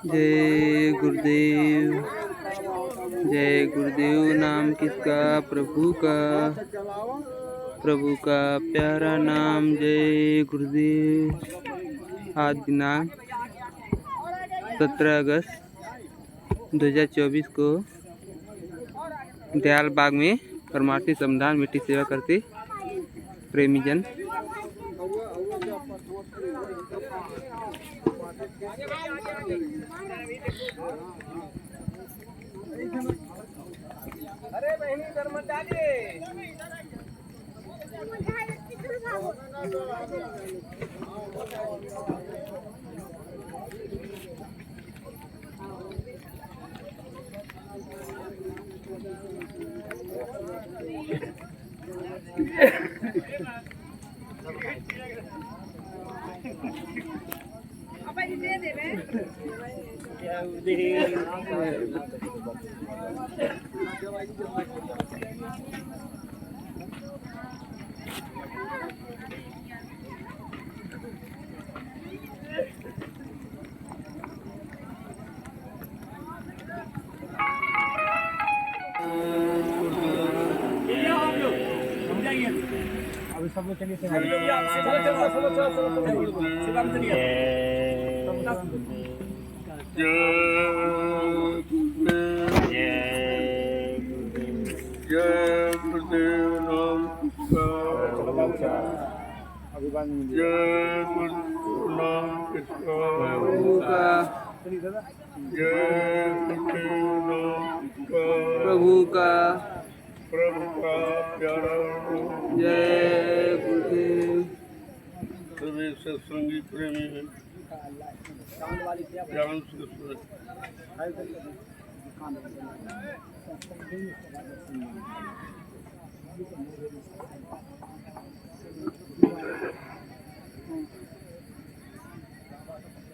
जय गुरुदेव, जय गुरुदेव। नाम किसका? प्रभु का, प्रभु का प्यारा नाम। जय गुरुदेव। आज दिनांक 17 अगस्त 2024 को दयाल बाग में परमार्थी समदान मिट्टी सेवा करते प्रेमी जन। अरे बहनी अभी सब लोग चलिए सेवा में चलिए। जय गुरुदेव नाम जय गुरु नाम प्रभु का, जय गुरुदेव नाम प्रभु का, प्रभु का प्यारा। जय गुरुदेव। सभी सत्संगी प्रेमी ज्ञान से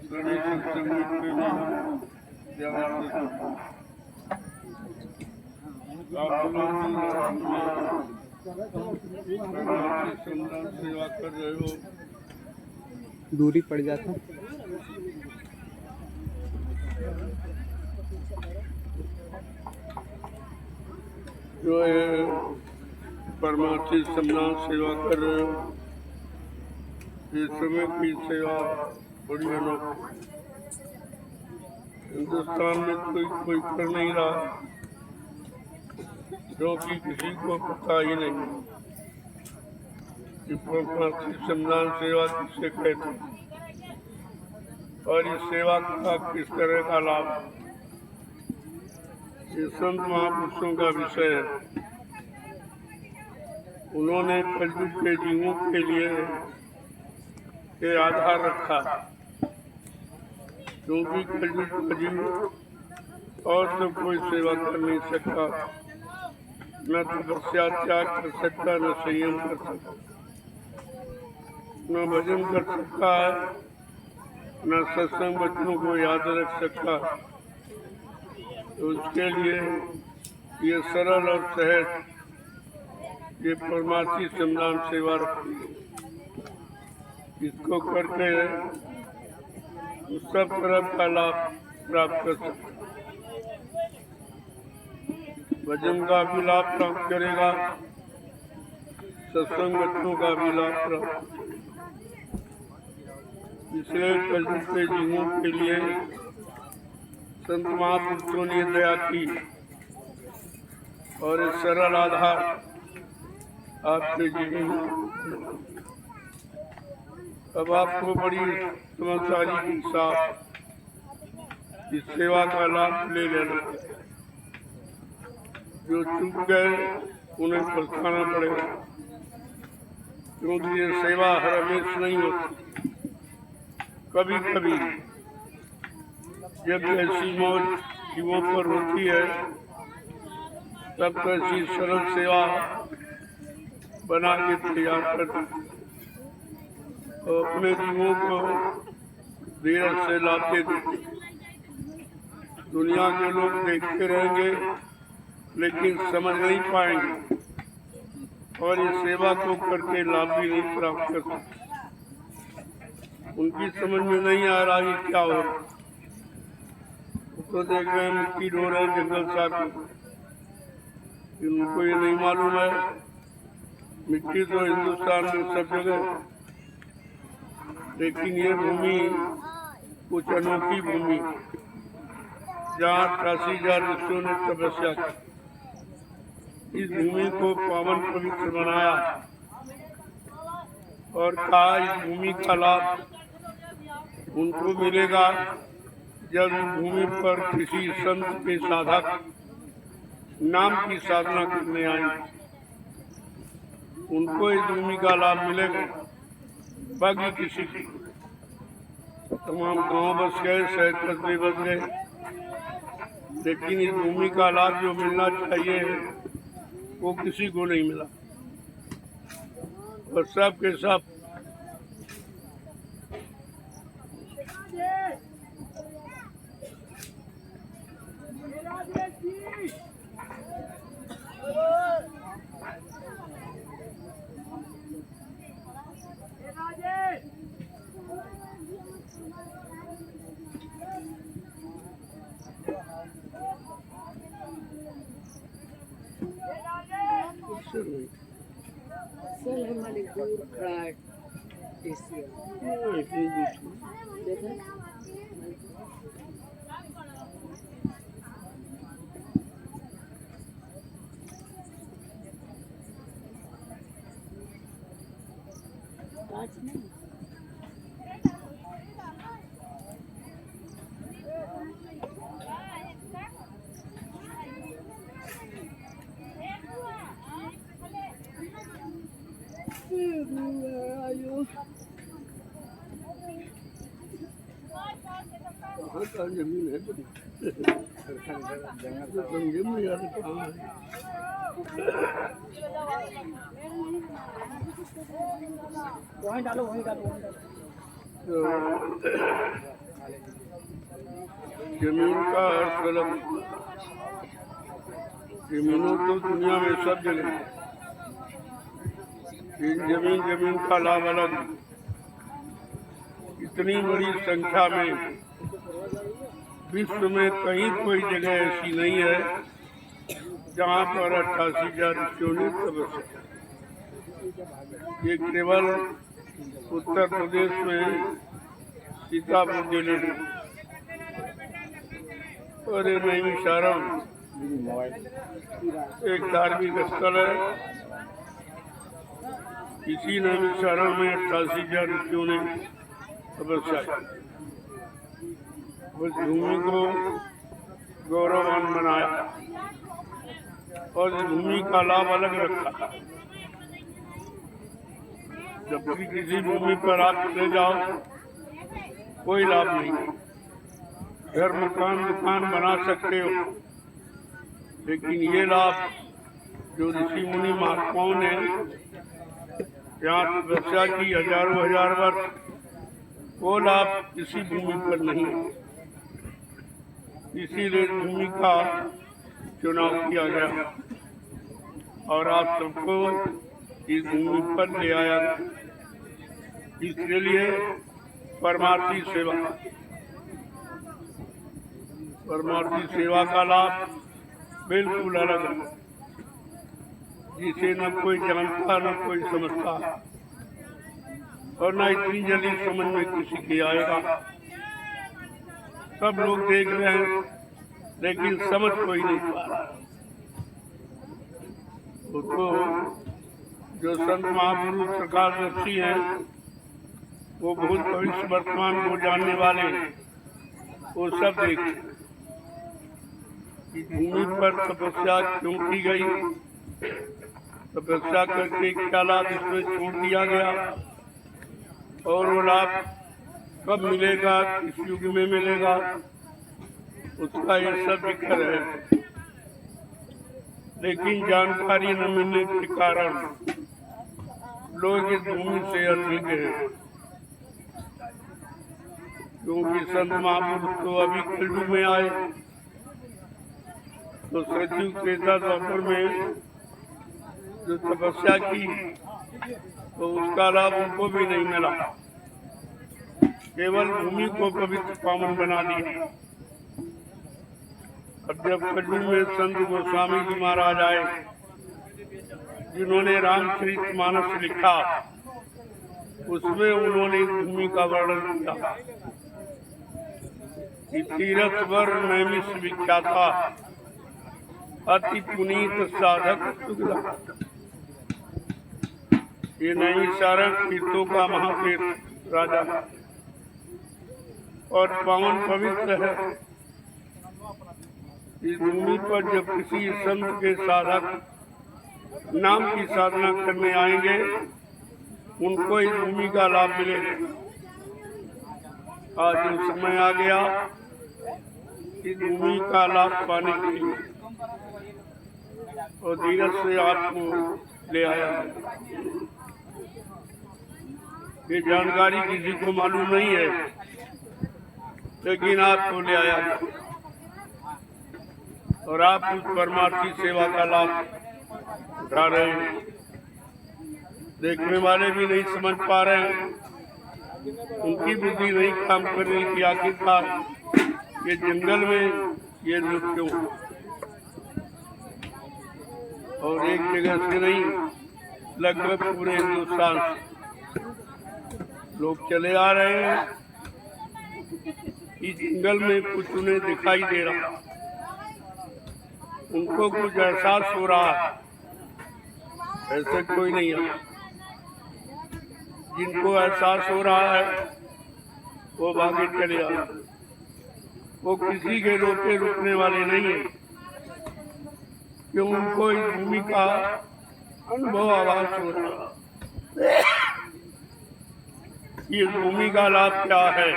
सभी सत्संगी प्रेमी ज्ञान से सेवा कर रहे हो। दूरी पड़ जाता। जो है परमार्थी सम्मान सेवा कर रहे हो, ये समय की सेवा बड़ी अनोखी। हिंदुस्तान में कोई कर नहीं रहा, क्योंकि किसी को पता ही नहीं कि परमार्थी सम्मान सेवा किससे कहते हैं और इस सेवा का किस तरह का लाभ। ये संत महापुरुषों का विषय है। उन्होंने कलयुग के जीवों के लिए के आधार रखा, क्योंकि कलयुग का जीव और तो कोई सेवा कर नहीं सकता, न तपस्या त्याग कर सकता, न संयम कर सकता, न भजन कर सकता है, न सत्संग वचनों को याद रख सकता। तो उसके लिए ये सरल और सहज ये परमार्थी सम्मान सेवा रखती है। इसको करके उस सब तरह का लाभ प्राप्त कर सकते। भजन का भी लाभ प्राप्त करेगा, सत्संग वचनों का भी लाभ प्राप्त। इसलिए कलयुग के जीवों के लिए संत महापुरुषों ने दया की और एक सरल आधार आपके जीवन में। अब आपको बड़ी समझदारी के साथ इस सेवा का लाभ ले लेना। जो चूक गए उन्हें पछताना पड़ेगा, क्योंकि ये सेवा हर हमेश नहीं होती। कभी कभी जब ऐसी मौज जीवों पर होती है, तब ऐसी सरल सेवा बना के तैयार कर और अपने जीवों को धीरज से लाते देते। दुनिया के लोग देखते रहेंगे लेकिन समझ नहीं पाएंगे और इस सेवा को करके लाभ भी नहीं प्राप्त कर सकते। उनकी समझ में नहीं आ रहा है क्या हो। तो देख रहे हैं मिट्टी ढो रहे हैं जंगल साहब की, उनको ये नहीं मालूम है मिट्टी तो हिंदुस्तान में सब जगह, लेकिन ये भूमि कुछ अनोखी भूमि जहाँ 88,000 ऋषियों ने तपस्या की। इस भूमि को पावन पवित्र बनाया और कहा इस भूमि का लाभ उनको मिलेगा जब इस भूमि पर किसी संत के साधक नाम की साधना करने आएंगे, उनको इस भूमि का लाभ मिलेगा, बाकी किसी की। तमाम गांव बस गए, शहर कस्बे बस गए, लेकिन इस भूमि का लाभ जो मिलना चाहिए वो किसी को नहीं मिला। और सब के सब कहाँ जमीन है जमीन यार कहाँ है। जमीन का अर्थ अलग, जमीनों तो दुनिया में सब जगह, जमीन का लाभ अलग। इतनी बड़ी संख्या में विश्व में कहीं कोई जगह ऐसी नहीं है जहाँ पर 88,000 ऋषियों ने तपस्या। ये केवल उत्तर प्रदेश में सीतापुर जिले में और नैमिषारण्य एक धार्मिक स्थल है। इसी नैमिषारण्य में 88,000 ऋषियों ने तपस्या की। उस भूमि को गौरवान बनाया और इस भूमि का लाभ अलग रखा। जबकि किसी भूमि पर आप चले जाओ कोई लाभ नहीं, घर मकान दुकान बना सकते हो, लेकिन ये लाभ जो ऋषि मुनि महात्माओं ने यहाँ तपस्या की हजारों हजार वर्ष, वो लाभ किसी भूमि पर नहीं है। इसीलिए भूमि का चुनाव किया गया और आप सबको इस भूमि पर ले आया। इसके लिए परमार्थी सेवा, परमार्थी सेवा का लाभ बिल्कुल अलग है, जिसे न कोई जानता न कोई समझता और न इतनी जल्दी समझ में किसी के आएगा। सब लोग देख रहे हैं लेकिन समझ कोई नहीं पा रहा। तो जो संत महापुरुष प्रकाशदर्शी हैं वो भूत भविष्य वर्तमान को जानने वाले, वो सब देख कि भूमि पर तपस्या क्यों की गई, तपस्या करके क्या लाभ इसमें छोड़ दिया गया और वो लाभ कब मिलेगा, किस युग में मिलेगा, उसका ये सब जिक्र है। लेकिन जानकारी न मिलने के कारण लोग इस भूमि से अधिक हैं, क्योंकि संत महापुरुष तो अभी कलयुग में आए, तो सतयुग त्रेता द्वापर में जो तपस्या की तो उसका लाभ उनको भी नहीं मिला। केवल भूमि को पवित्र पावन बना दिया। अब जब कजू में संत गोस्वामी जी महाराज आए, जिन्होंने रामचरितमानस लिखा, उसमें उन्होंने इस भूमि का वर्णन किया कि तीरथ वर नैमिष विख्याता अति पुनीत साधक शुक्ला। ये नैमिषारण्य तीर्थों का महातीर्थ राजा और पावन पवित्र है। इस भूमि पर जब किसी संत के साधक नाम की साधना करने आएंगे, उनको इस भूमि का लाभ मिलेगा। आज जो समय आ गया इस भूमि का लाभ पाने के लिए, और धीरज से आपको ले आया। ये जानकारी किसी को मालूम नहीं है, लेकिन आपको ले आया और आप उस परमार्थी सेवा का लाभ उठा रहे हैं। देखने वाले भी नहीं समझ पा रहे हैं, उनकी बुद्धि नहीं काम कर रही कि आखिरकार ये जंगल में ये लोग क्यों, और एक जगह से नहीं, लगभग पूरे हिंदुस्तान लोग चले आ रहे हैं। इस जंगल में कुछ उन्हें दिखाई दे रहा, उनको कुछ एहसास हो रहा है। ऐसे कोई नहीं है, जिनको एहसास हो रहा है वो भागे चले आ रहे, वो किसी के रोके रुकने वाले नहीं है, क्यों उनको इस भूमि का अनुभव आभास हो रहा। ये भूमि का लाभ क्या है,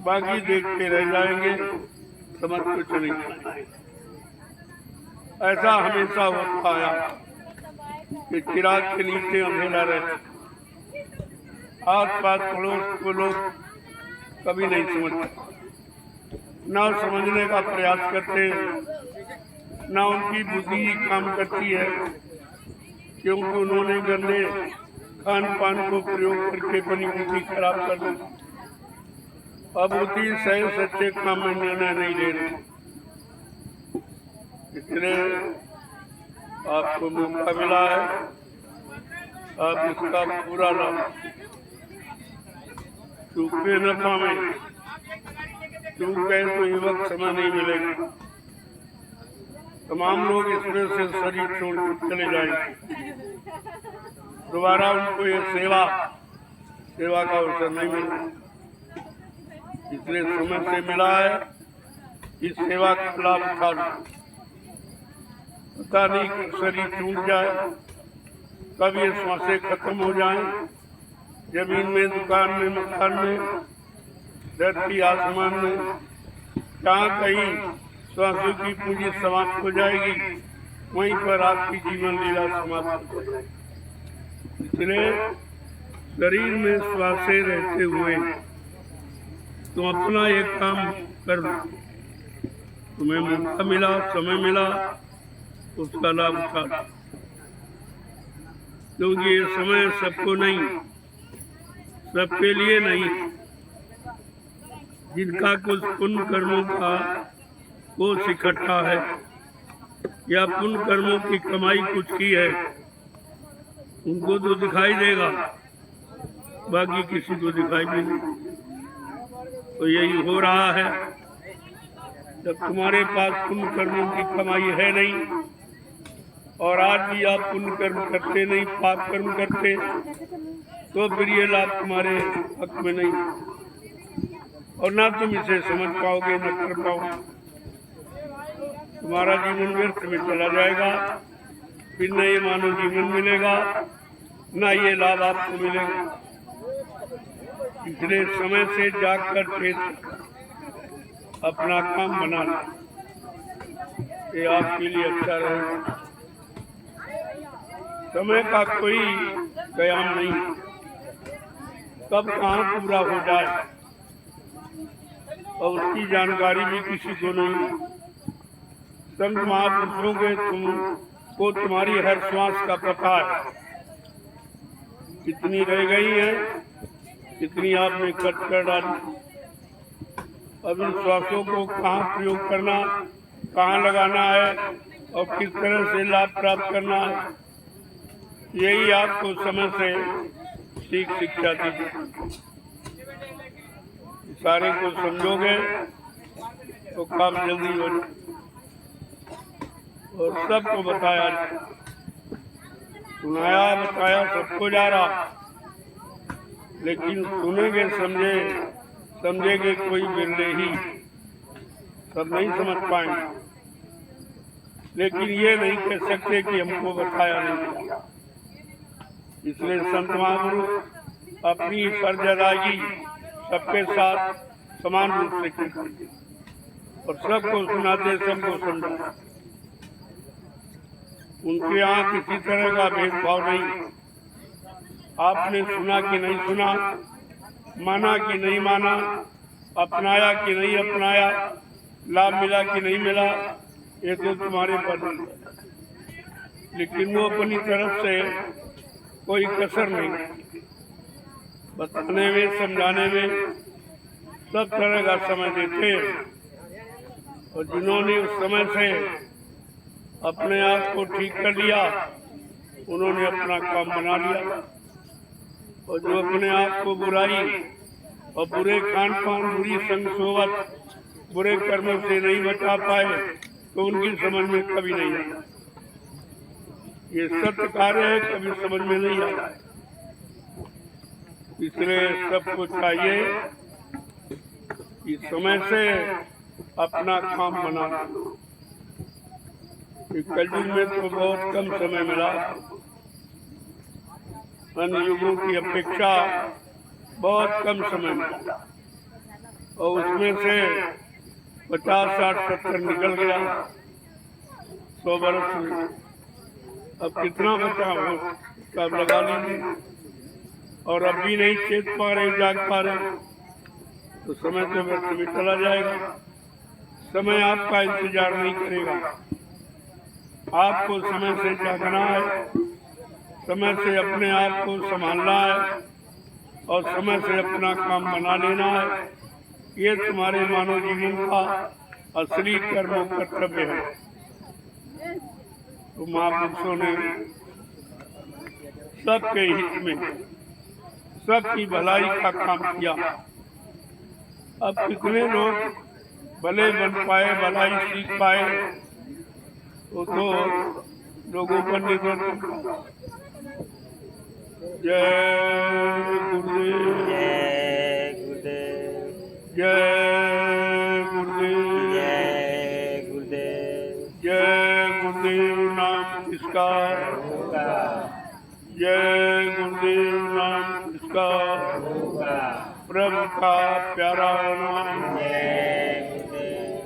बाकी देखते रह जाएंगे, समझ कुछ नहीं। ऐसा हमेशा होता आया कि चिराग के नीचे अंधेरा रहता, आस पास पड़ोस को लोग कभी नहीं समझते, ना समझने का प्रयास करते, ना उनकी बुद्धि काम करती है, क्योंकि उन्होंने गंदे खान पान को प्रयोग करके अपनी बुद्धि खराब कर दी। अब बुद्धि सही सच्चे काम में निर्णय नहीं ले रही, इसलिए आपको मौका मिला है, आप इसका पूरा लाभ चूके न पावे, चूके तो ये वक्त समय नहीं मिलेगा। तमाम लोग इसमें से शरीर छोड़कर चले जाएंगे, दोबारा उनको ये सेवा का अवसर नहीं मिलेगा। इसलिए समय से मिला है, इस सेवा का लाभ उठा लो। पता नहीं कि शरीर टूट जाए, कब ये श्वासें खत्म हो जाएं, जमीन में, दुकान में, मकान में, धरती आसमान में, जहाँ कहीं श्वासों की पूंजी समाप्त हो जाएगी, वहीं पर आपकी जीवन लीला समाप्त हो जाएगी। इसलिए शरीर में श्वासें रहते हुए तो अपना एक काम कर लो। तुम्हें मौका मिला, समय मिला, उसका लाभ उठा, क्योंकि ये समय सबको नहीं, सबके लिए नहीं। जिनका कुछ पुण्य कर्मों का कोष इकट्ठा है या पुण्य कर्मों की कमाई कुछ की है, उनको तो दिखाई देगा, बाकी किसी को दिखाई भी नहीं। तो यही हो रहा है, जब तुम्हारे पास पुण्य कर्मों की कमाई है नहीं, और आज भी आप पुण्य कर्म करते नहीं, पाप कर्म करते, तो फिर ये लाभ तुम्हारे हक में नहीं, और ना तुम इसे समझ पाओगे, न कर पाओगे। तुम्हारा जीवन व्यर्थ में चला जाएगा, फिर न ये मानव जीवन मिलेगा, न ये लाभ आपको मिलेगा। इसलिए समय से जागकर खेत अपना काम बना लें, ये आपके लिए अच्छा रहेगा। समय का कोई कयाम नहीं, कब कहाँ पूरा हो जाए, और उसकी जानकारी भी किसी को नहीं। संत महापुरुषों के तुमको तुम्हारी हर श्वास का पता है, कितनी रह गई है, कितनी आपने खर्च कर डाली। अब इन श्वासों को कहाँ प्रयोग करना, कहाँ लगाना है और किस तरह से लाभ प्राप्त करना है, यही आपको समय से सीख शिक्षा दी। सारे को समझोगे तो काम जल्दी हो जाए। और सबको बताया, सुनाया बताया सबको जा रहा, लेकिन सुनेंगे समझेंगे कोई बिरले ही, सब नहीं समझ पाएंगे। लेकिन ये नहीं कह सकते कि हमको बताया नहीं। इसलिए संत महापुरुष अपनी फर्ज अदायगी सबके साथ समान रूप से करते और सबको सुनाते, सबको समझाते। उनके यहाँ किसी तरह का भेदभाव नहीं। आपने सुना कि नहीं सुना, माना कि नहीं माना, अपनाया कि नहीं अपनाया, लाभ मिला कि नहीं मिला, ये तो तुम्हारे पर है। लेकिन वो अपनी तरफ से कोई कसर नहीं, बताने में समझाने में सब तरह का समय देते हैं। और जिन्होंने उस समय से अपने आप को ठीक कर लिया, उन्होंने अपना काम बना लिया। और जो अपने आप को बुराई और बुरे खान पान, बुरी संग सोबत, बुरे कर्मों से नहीं बचा पाए, तो उनकी समझ में कभी नहीं आया। ये सत्य कार्य है, कभी समझ में नहीं आया। इसलिए सबको चाहिए कि समय से अपना काम बना। कलयुग में तो बहुत कम समय मिला, अन्य युगों की अपेक्षा बहुत कम समय मिला, और उसमें से 50, 60, 70 निकल गया 100 वर्ष में। अब कितना बचा हो सब लगा लीजिए। और अब भी नहीं चेत पा रहे, जाग पा रहे, तो समय से व्यर्थ भी चला जाएगा। समय आपका इंतजार नहीं करेगा। आपको समय से जागना है, समय से अपने आप को संभालना है और समय से अपना काम बना लेना है। ये तुम्हारे मानव जीवन का असली कर्म और कर्तव्य है। तो महापुरुषों ने सबके हित में, सबकी भलाई का काम किया। अब कितने लोग भले बन पाए, भलाई सीख पाए, तो लोगों पर निर्भर करता। जय गुरुदेव, जय गुरुदेव, जय गुरुदेव, जय गुरुदेव, जय गुरुदेव नाम किसका, जय गुरुदेव नाम किसका, प्रभु का प्यारा नाम।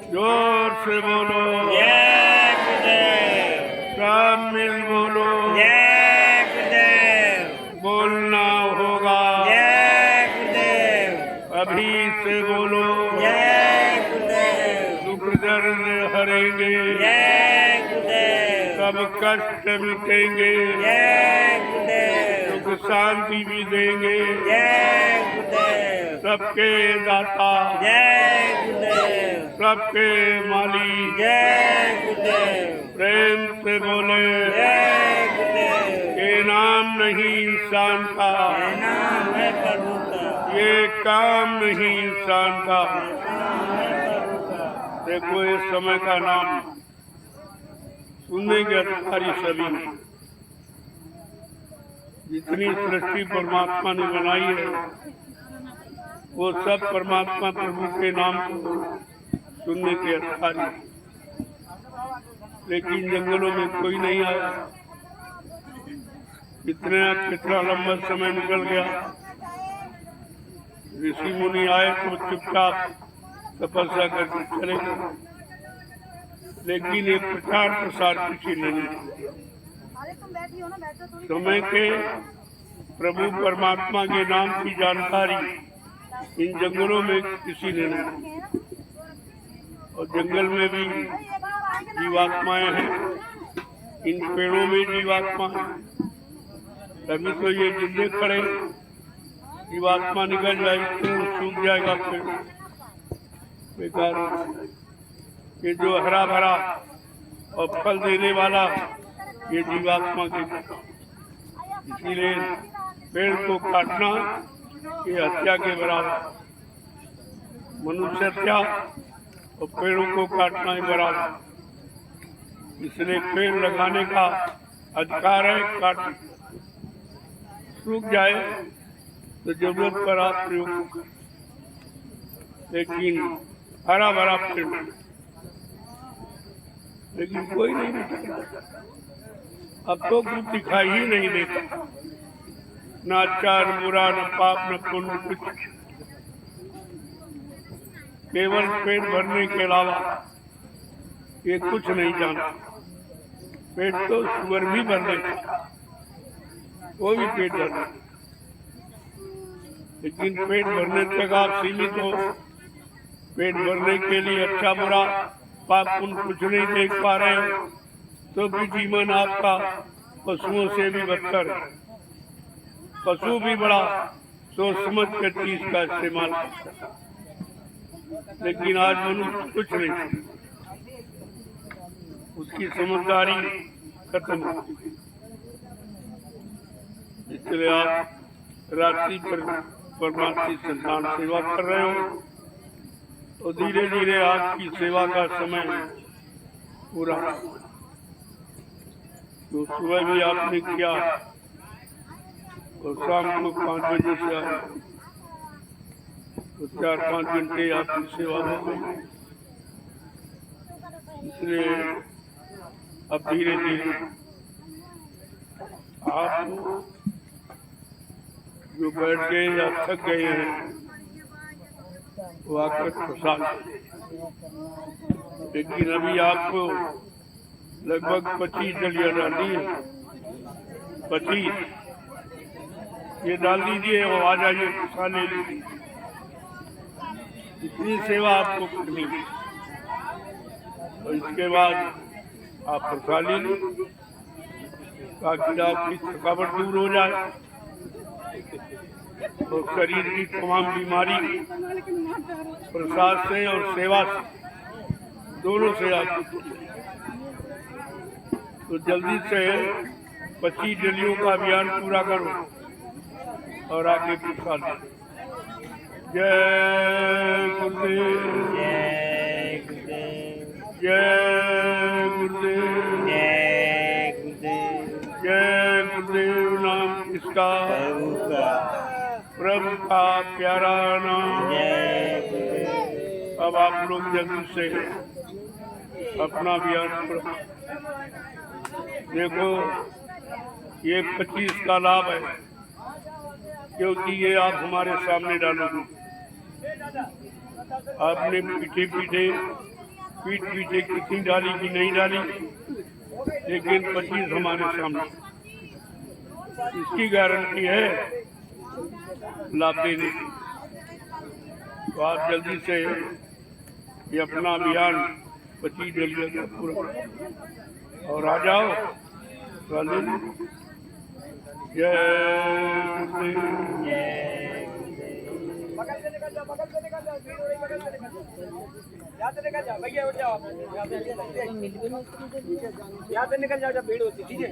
जोर से बोलो जय गुरुदेव, सब मिल बोलो जय गुरुदेव, बोलना होगा जय गुरुदेव, अभी से बोलो जय गुरुदेव, दुख दर्द हरेंगे, जय गुरुदेव, सब कष्ट मिटेंगे, जय गुरुदेव, सुख शांति भी देंगे, जय गुरुदेव, सबके दाता, जय गुरुदेव, सबके माली, जय गुरुदेव, प्रेम से बोले जय गुरुदेव। ये नाम नहीं इंसान का, नाम है प्रभु का, ये काम नहीं इंसान का। नाम है प्रभु का, देखो इस समय का नाम सुनने के अधिकारी सभी हैं। जितनी सृष्टि परमात्मा ने बनाई है, वो सब परमात्मा प्रभु के नाम को सुनने के अधिकारी। लेकिन जंगलों में कोई नहीं आया। कितना लंबा समय निकल गया। ऋषि मुनि आए तो चुपचाप तपस्या करके चले गए, लेकिन ये प्रचार प्रसार किसी ने नहीं। समय के प्रभु परमात्मा के नाम की जानकारी इन जंगलों में किसी ने नहीं। और जंगल में भी जीवात्माएं हैं, इन पेड़ों में जीवात्मा है, तभी तो ये जिंदे खड़े। जीवात्मा निकल जाएगी तुरंत सूख जाएगा पेड़, बेकार हो जाएगा। ये जो हरा भरा और फल देने वाला ये जीवात्मा के, इसीलिए पेड़ को काटना ये हत्या के बराबर, मनुष्य हत्या और पेड़ों को काटना ही बराबर। इसलिए पेड़ लगाने का अधिकार है, काट सूख जाए तो जरूरत पर आप प्रयोग करें, लेकिन हरा भरा पेड़, लेकिन कोई नहीं बेचता। अब तो कुछ दिखाई ही नहीं देता, न अच्छा न बुरा न पाप न पुण्य, कुछ केवल पेट भरने के अलावा ये कुछ नहीं जानता। पेट तो सुअर भी भर लेता, वो भी पेट भरना, लेकिन पेट भरने तक आप सीमित हो। पेट भरने के लिए अच्छा बुरा पाप पुण्य कुछ नहीं देख पा रहे हो तो भी जीवन आपका पशुओं से भी बदतर है। पशु भी बड़ा सोच समझ कर चीज का इस्तेमाल करता है, लेकिन आज मनुष्य कुछ नहीं, उसकी समझदारी खत्म हो गई। इसलिए आप रात्रि पर परमार्थी संतान सेवा कर रहे हो तो धीरे धीरे आपकी सेवा का समय पूरा, तो सुबह भी आपने किया और शाम को 5 बजे से आए तो 4-5 घंटे आपकी सेवा हो गई। इसलिए अब धीरे धीरे आप जो बैठ गए या थक गए हैं वो आकर प्रसाद, लेकिन अभी आपको लगभग 25 डलिया डाली है, 25 ये डाल दीजिए और आ जाइए प्रसाद ले लीजिए। इतनी सेवा आपको करनी है और इसके बाद आप प्रसाद ले लीजिए ताकि आपकी थकावट दूर हो जाए और शरीर की तमाम बीमारी प्रसाद से और सेवा से दोनों से आपको। तो जल्दी से 25 डलियों का अभियान पूरा करो और आगे प्रसाद दो। जय गुरुदेव, जय गुरुदेव, जय गुरुदेव, जय गुरुदेव, जय गुरुदेव। नाम किसका? प्रभु का, प्रभु का प्यारा नाम। जय गुरुदेव। अब आप लोग जल्दी से अपना अभियान करो। देखो ये 25 का लाभ है क्योंकि ये आप हमारे सामने डालोगे। आपने पीठ पीछे कितनी डाली कि नहीं डाली, लेकिन 25 हमारे सामने, इसकी गारंटी है लाभ देने की। तो आप जल्दी से ये अपना अभियान 25 डलिया का पूरा और आ जाओ। जय यहाँ से निकल जाओ जब भीड़ होती, ठीक है।